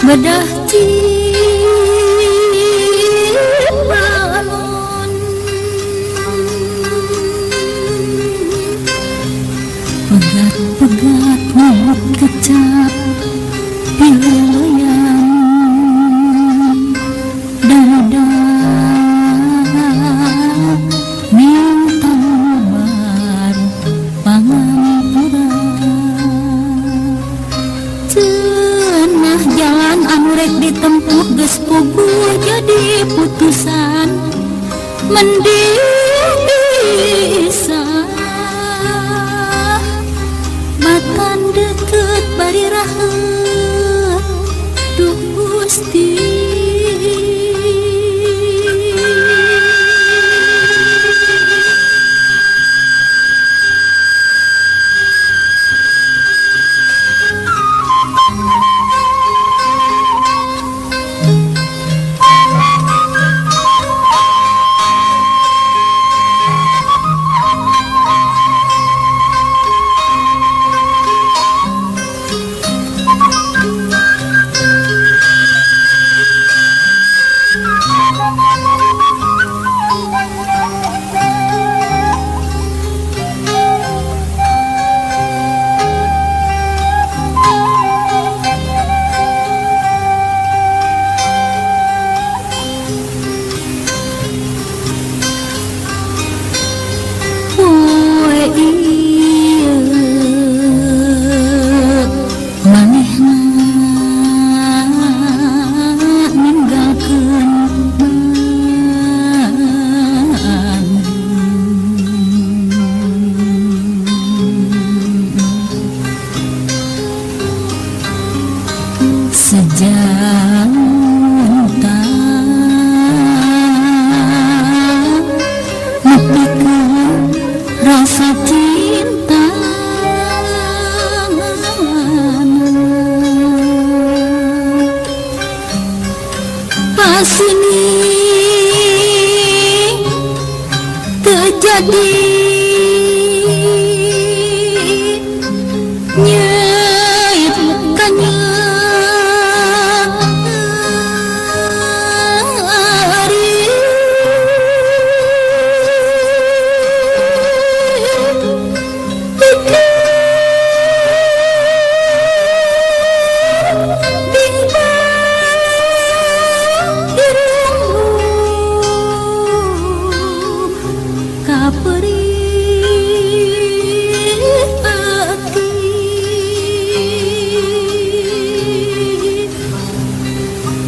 bedah cibalon pegat-pegat nyut kecap pilayan dada minta bar pangampura cenah jalan anu rek ditempuh geus puguh jadi putusan mending bisa makan deket bari raheut duh Gusti. Rasa cinta pas ini terjadi nyait kanya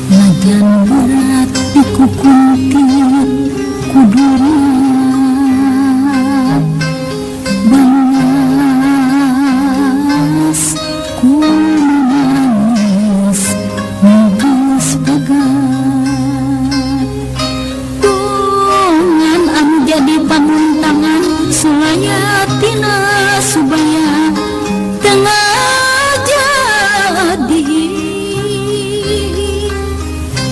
najan berat dikukuntiut kudurat balas ku menangis nangis pegat tungan anu jadi pamuntangan sulayatina subaya tengah jadi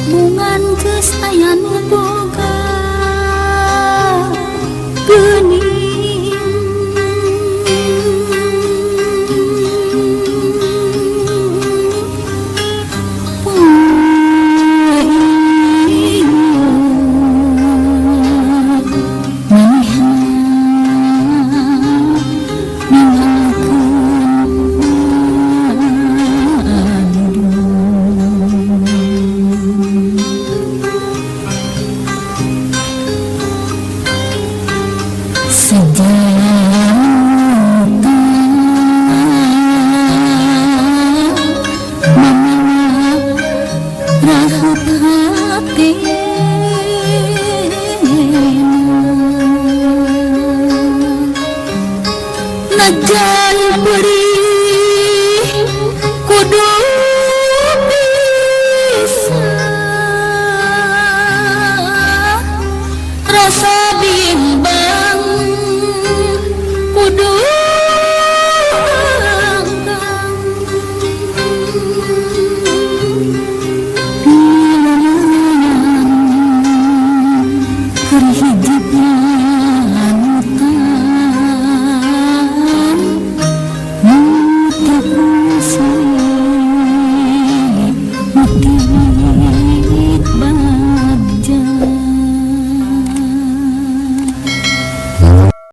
bungan geus aya nu boga geuning najan perih kudu bisa rasa bimbang kudu kerih